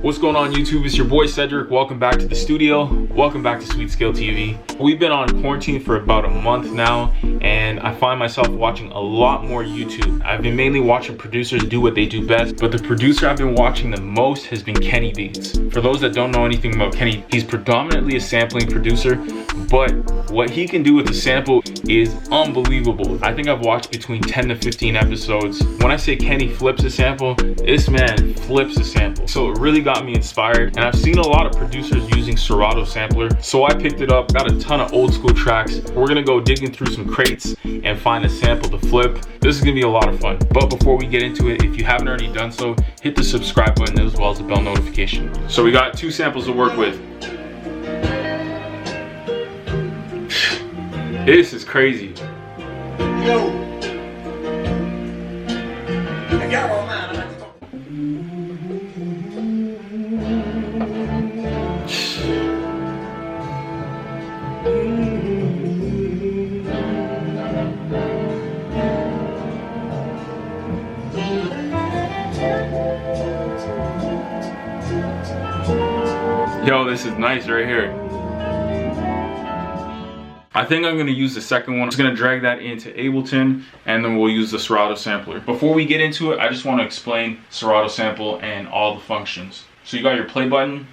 What's going on YouTube? It's your boy Cedric. Welcome back to the studio. Welcome back to SweetScale TV. We've been on quarantine for about a month now, and I find myself watching a lot more YouTube. I've been mainly watching producers do what they do best, but the producer I've been watching the most has been Kenny Beats. For those that don't know anything about Kenny, he's predominantly a sampling producer, but what he can do with the sample is unbelievable. I think I've watched between 10 to 15 episodes. When I say Kenny flips a sample, this man flips a sample. So it really got me inspired, and I've seen a lot of producers using Serato Sampler, so I picked it up. Got a ton of old school tracks. We're gonna go digging through some crates and find a sample to flip. This is gonna be a lot of fun. But before we get into it, if you haven't already done so, hit the subscribe button as well as the bell notification. So we got two samples to work with. This is crazy. Yo. I got one, man. Yo, this is nice right here. I think I'm gonna use the second one. I'm just gonna drag that into Ableton, and then we'll use the Serato sampler. Before we get into it, I just wanna explain Serato Sample and all the functions. So you got your play button.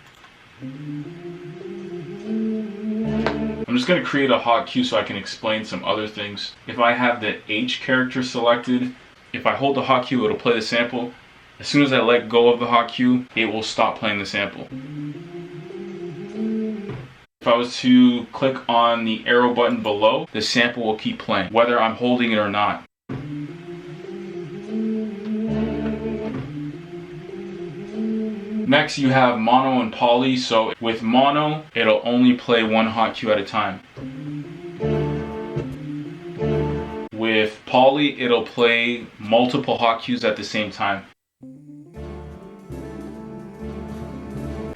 I'm just gonna create a hotkey so I can explain some other things. If I have the H character selected, if I hold the hotkey, it'll play the sample. As soon as I let go of the hotkey, it will stop playing the sample. If I was to click on the arrow button below, the sample will keep playing, whether I'm holding it or not. Next, you have mono and poly. So with mono, it'll only play one hotkey at a time. With poly, it'll play multiple hotkeys at the same time.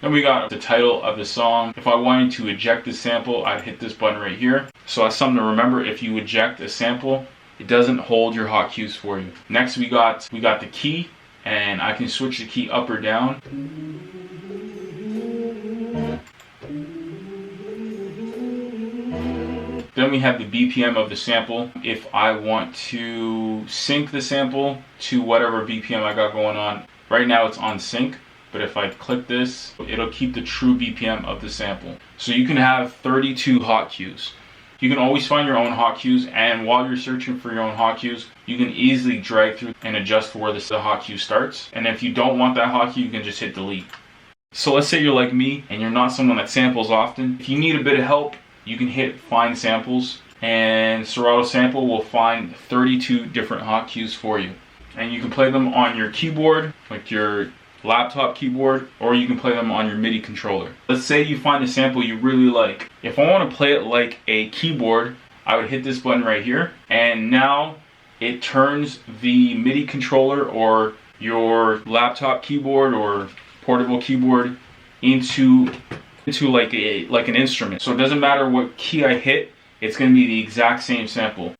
Then we got the title of the song. If I wanted to eject the sample, I'd hit this button right here. So that's something to remember. If you eject a sample, it doesn't hold your hotkeys for you. Next we got the key, and I can switch the key up or down. Then we have the BPM of the sample. If I want to sync the sample to whatever BPM I got going on, right now it's on sync. But if I click this, it'll keep the true BPM of the sample. So you can have 32 hotkeys. You can always find your own hotkeys, and while you're searching for your own hotkeys, you can easily drag through and adjust where the hotkey starts. And if you don't want that hotkey, you can just hit delete. So let's say you're like me and you're not someone that samples often. If you need a bit of help, you can hit find samples, and Serato Sample will find 32 different hotkeys for you. And you can play them on your keyboard, like your laptop keyboard, or you can play them on your MIDI controller. Let's say you find a sample you really like. If I want to play it like a keyboard, I would hit this button right here, and now it turns the MIDI controller or your laptop keyboard or portable keyboard into like an instrument. So it doesn't matter what key I hit, it's going to be the exact same sample.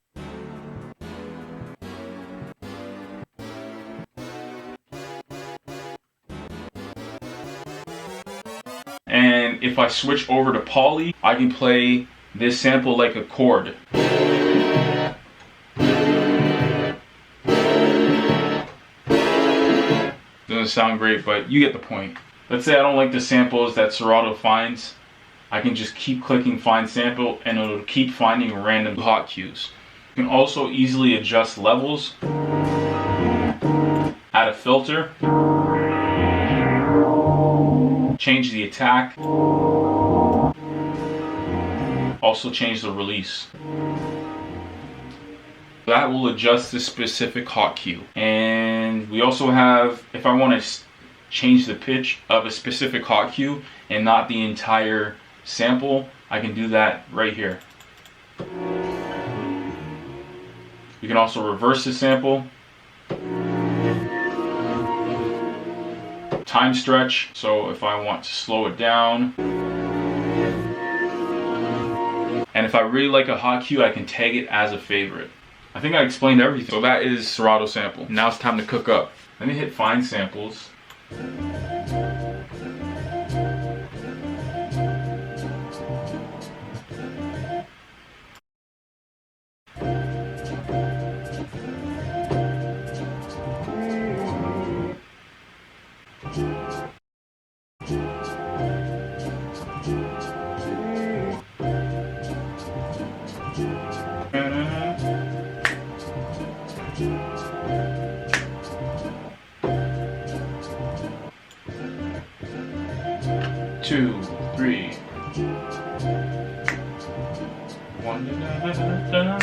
And if I switch over to poly, I can play this sample like a chord. Doesn't sound great, but you get the point. Let's say I don't like the samples that Serato finds. I can just keep clicking find sample, and it'll keep finding random hotkeys. You can also easily adjust levels, add a filter, change the attack, also change the release. That will adjust the specific hotkey. And we also have, if I want to change the pitch of a specific hotkey and not the entire sample, I can do that right here. You can also reverse the sample. Time stretch, so if I want to slow it down. And if I really like a hotkey, I can tag it as a favorite. I think I explained everything. So that is Serato Sample. Now it's time to cook up. Let me hit find samples. 2, 3. 1, da, da, da, da.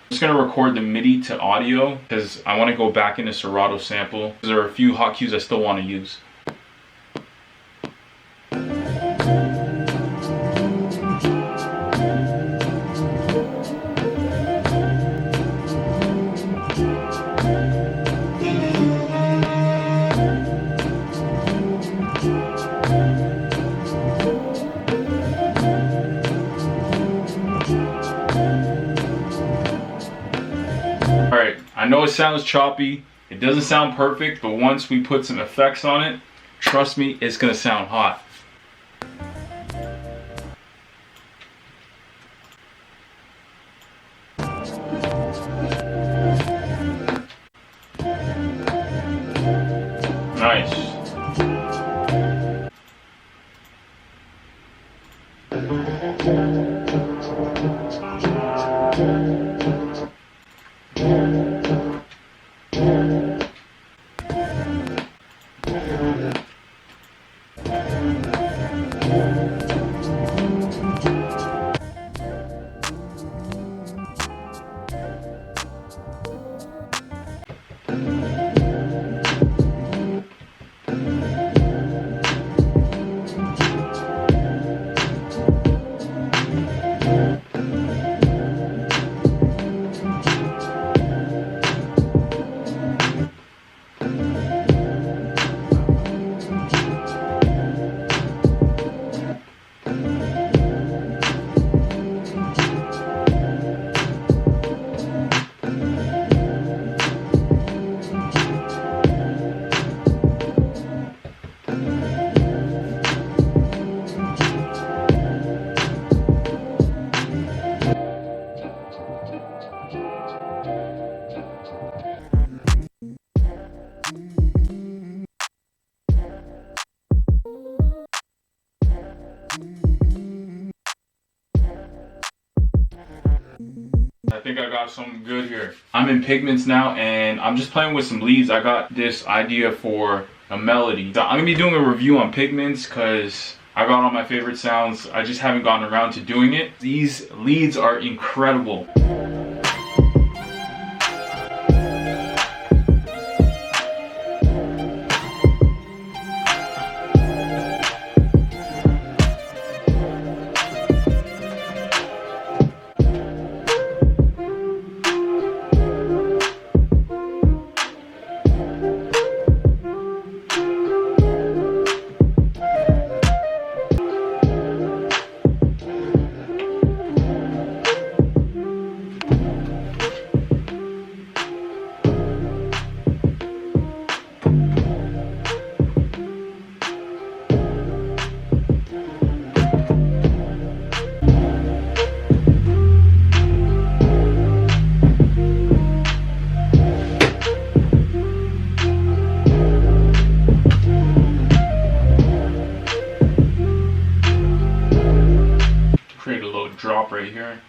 I'm just gonna record the MIDI to audio because I want to go back into Serato Sample. There are a few hot cues I still want to use. Alright, I know it sounds choppy, it doesn't sound perfect, but once we put some effects on it, trust me, it's gonna sound hot. Nice. I think I got something good here. I'm in Pigments now and I'm just playing with some leads. I got this idea for a melody. So I'm gonna be doing a review on Pigments because I got all my favorite sounds. I just haven't gotten around to doing it. These leads are incredible. Create a little drop right here.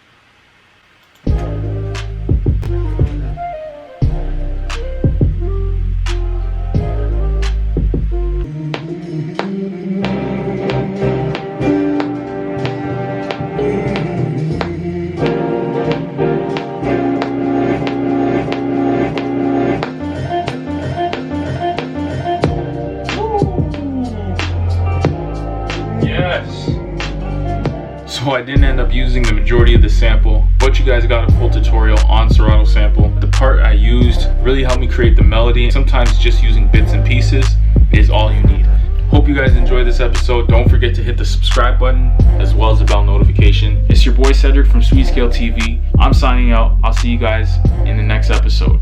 So I didn't end up using the majority of the sample, but you guys got a full tutorial on Serato Sample. The part I used really helped me create the melody. Sometimes just using bits and pieces is all you need. Hope you guys enjoyed this episode. Don't forget to hit the subscribe button as well as the bell notification. It's your boy Cedric from SweetScale TV. I'm signing out. I'll see you guys in the next episode.